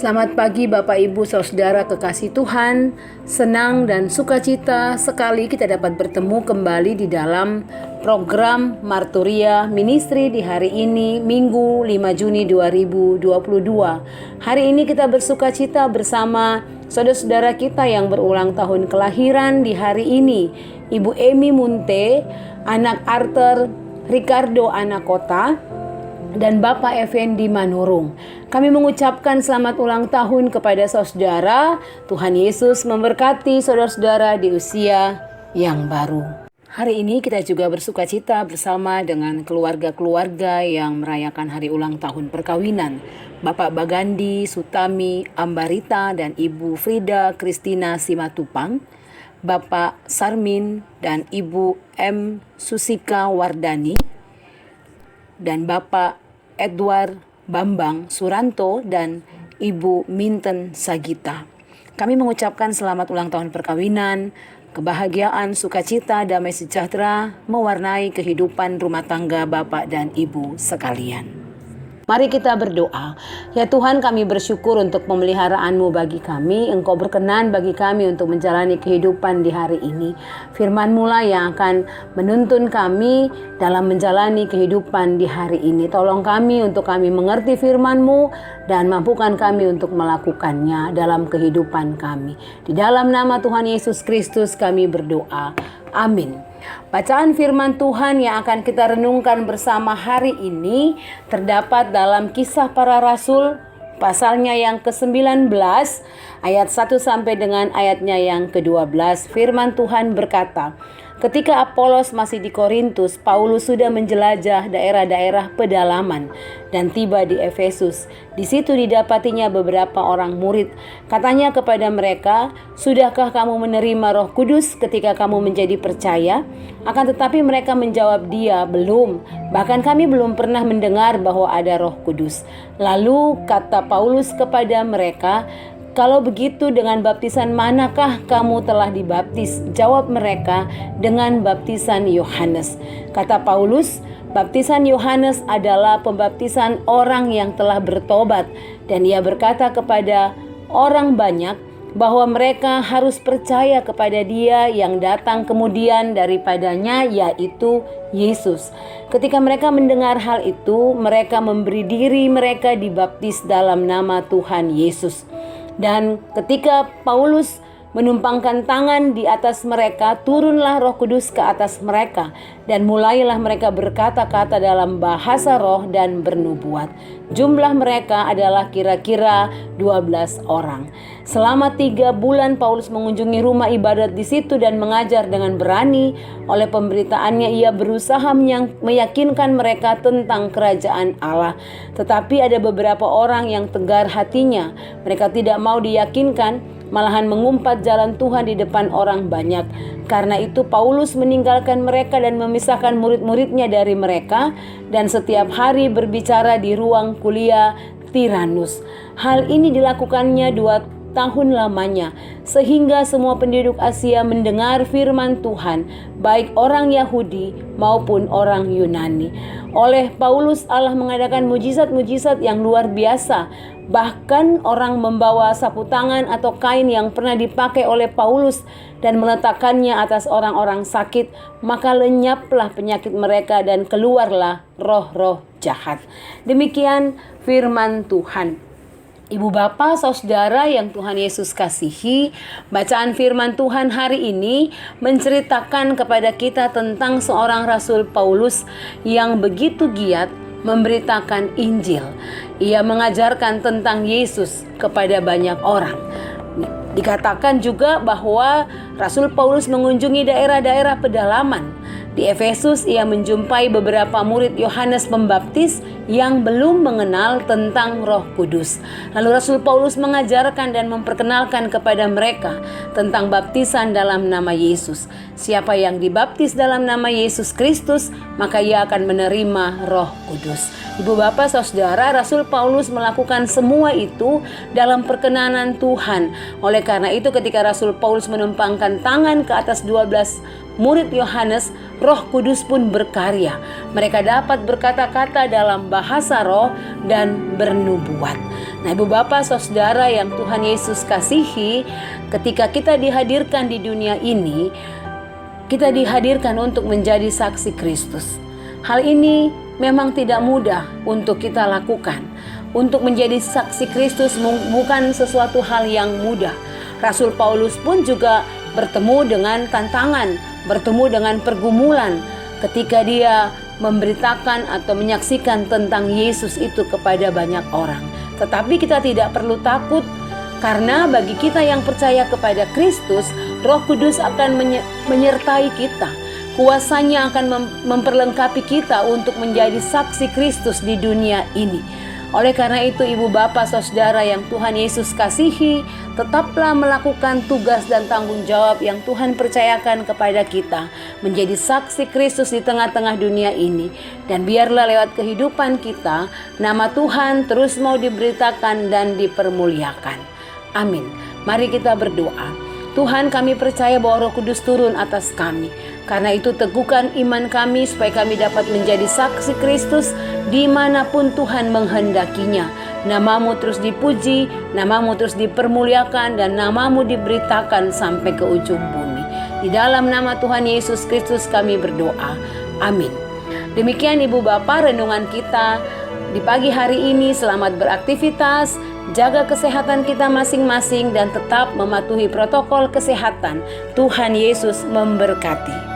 Selamat pagi Bapak Ibu Saudara kekasih Tuhan. Senang dan sukacita sekali kita dapat bertemu kembali di dalam program Marturia Ministry di hari ini, Minggu 5 Juni 2022. Hari ini kita bersukacita bersama saudara-saudara kita yang berulang tahun kelahiran di hari ini. Ibu Emi Munte, anak Arthur Ricardo Anakota, dan Bapak Effendi Manurung. Kami mengucapkan selamat ulang tahun kepada saudara. Tuhan Yesus memberkati saudara-saudara di usia yang baru. Hari ini kita juga bersukacita bersama dengan keluarga-keluarga yang merayakan hari ulang tahun perkawinan. Bapak Bagandi, Sutami, Ambarita, dan Ibu Frida Kristina Simatupang. Bapak Sarmin dan Ibu M. Susika Wardani. Dan Bapak Edward Bambang Suranto dan Ibu Minten Sagita. Kami mengucapkan selamat ulang tahun perkawinan, kebahagiaan, sukacita, damai sejahtera mewarnai kehidupan rumah tangga Bapak dan Ibu sekalian. Mari kita berdoa. Ya Tuhan, kami bersyukur untuk pemeliharaanmu bagi kami. Engkau berkenan bagi kami untuk menjalani kehidupan di hari ini. Firman-Mu lah yang akan menuntun kami dalam menjalani kehidupan di hari ini. Tolong kami untuk kami mengerti firman-Mu dan mampukan kami untuk melakukannya dalam kehidupan kami. Di dalam nama Tuhan Yesus Kristus kami berdoa. Amin. Bacaan firman Tuhan yang akan kita renungkan bersama hari ini terdapat dalam Kisah Para Rasul pasalnya yang ke-19 ayat 1 sampai dengan ayatnya yang ke-12. Firman Tuhan berkata, ketika Apolos masih di Korintus, Paulus sudah menjelajah daerah-daerah pedalaman dan tiba di Efesus. Di situ didapatinya beberapa orang murid. Katanya kepada mereka, "Sudahkah kamu menerima Roh Kudus ketika kamu menjadi percaya?" Akan tetapi mereka menjawab dia, "Belum. Bahkan kami belum pernah mendengar bahwa ada Roh Kudus." Lalu kata Paulus kepada mereka, "Kalau begitu dengan baptisan manakah kamu telah dibaptis?" Jawab mereka, "Dengan baptisan Yohanes." Kata Paulus, "Baptisan Yohanes adalah pembaptisan orang yang telah bertobat." Dan ia berkata kepada orang banyak bahwa mereka harus percaya kepada Dia yang datang kemudian daripadanya, yaitu Yesus. Ketika mereka mendengar hal itu, mereka memberi diri mereka dibaptis dalam nama Tuhan Yesus. Dan ketika Paulus menumpangkan tangan di atas mereka, turunlah Roh Kudus ke atas mereka, dan mulailah mereka berkata-kata dalam bahasa roh dan bernubuat. Jumlah mereka adalah kira-kira 12 orang. Selama 3 bulan Paulus mengunjungi rumah ibadat di situ dan mengajar dengan berani. Oleh pemberitaannya ia berusaha meyakinkan mereka tentang kerajaan Allah. Tetapi ada beberapa orang yang tegar hatinya. Mereka tidak mau diyakinkan, malahan mengumpat jalan Tuhan di depan orang banyak. Karena itu Paulus meninggalkan mereka dan memisahkan murid-muridnya dari mereka, dan setiap hari berbicara di ruang kuliah Tiranus. Hal ini dilakukannya 2 tahun lamanya, sehingga semua penduduk Asia mendengar firman Tuhan, baik orang Yahudi maupun orang Yunani. Oleh Paulus Allah mengadakan mujizat-mujizat yang luar biasa. Bahkan orang membawa sapu tangan atau kain yang pernah dipakai oleh Paulus dan meletakkannya atas orang-orang sakit, maka lenyaplah penyakit mereka dan keluarlah roh-roh jahat. Demikian firman Tuhan. Ibu bapak, saudara yang Tuhan Yesus kasihi, bacaan firman Tuhan hari ini menceritakan kepada kita tentang seorang Rasul Paulus yang begitu giat memberitakan Injil. Ia mengajarkan tentang Yesus kepada banyak orang. Dikatakan juga bahwa Rasul Paulus mengunjungi daerah-daerah pedalaman. Di Efesus ia menjumpai beberapa murid Yohanes Pembaptis yang belum mengenal tentang Roh Kudus. Lalu Rasul Paulus mengajarkan dan memperkenalkan kepada mereka tentang baptisan dalam nama Yesus. Siapa yang dibaptis dalam nama Yesus Kristus, maka ia akan menerima Roh Kudus. Ibu bapak saudara, Rasul Paulus melakukan semua itu dalam perkenanan Tuhan. Oleh karena itu ketika Rasul Paulus menumpangkan tangan ke atas 12 murid Yohanes, Roh Kudus pun berkarya. Mereka dapat berkata-kata dalam bahasa roh dan bernubuat. Nah, Ibu Bapak Saudara yang Tuhan Yesus kasihi, ketika kita dihadirkan di dunia ini, kita dihadirkan untuk menjadi saksi Kristus. Hal ini memang tidak mudah untuk kita lakukan. Untuk menjadi saksi Kristus bukan sesuatu hal yang mudah. Rasul Paulus pun juga bertemu dengan tantangan, bertemu dengan pergumulan ketika dia memberitakan atau menyaksikan tentang Yesus itu kepada banyak orang. Tetapi kita tidak perlu takut, karena bagi kita yang percaya kepada Kristus, Roh Kudus akan menyertai kita. Kuasanya akan memperlengkapi kita untuk menjadi saksi Kristus di dunia ini. Oleh karena itu, Ibu Bapak Saudara yang Tuhan Yesus kasihi, tetaplah melakukan tugas dan tanggung jawab yang Tuhan percayakan kepada kita, menjadi saksi Kristus di tengah-tengah dunia ini. Dan biarlah lewat kehidupan kita, nama Tuhan terus mau diberitakan dan dipermuliakan. Amin. Mari kita berdoa. Tuhan, kami percaya bahwa Roh Kudus turun atas kami. Karena itu teguhkan iman kami supaya kami dapat menjadi saksi Kristus dimanapun Tuhan menghendakinya. Namamu terus dipuji, namamu terus dipermuliakan, dan namamu diberitakan sampai ke ujung bumi. Di dalam nama Tuhan Yesus Kristus kami berdoa. Amin. Demikian Ibu Bapak renungan kita di pagi hari ini. Selamat beraktivitas, jaga kesehatan kita masing-masing, dan tetap mematuhi protokol kesehatan. Tuhan Yesus memberkati.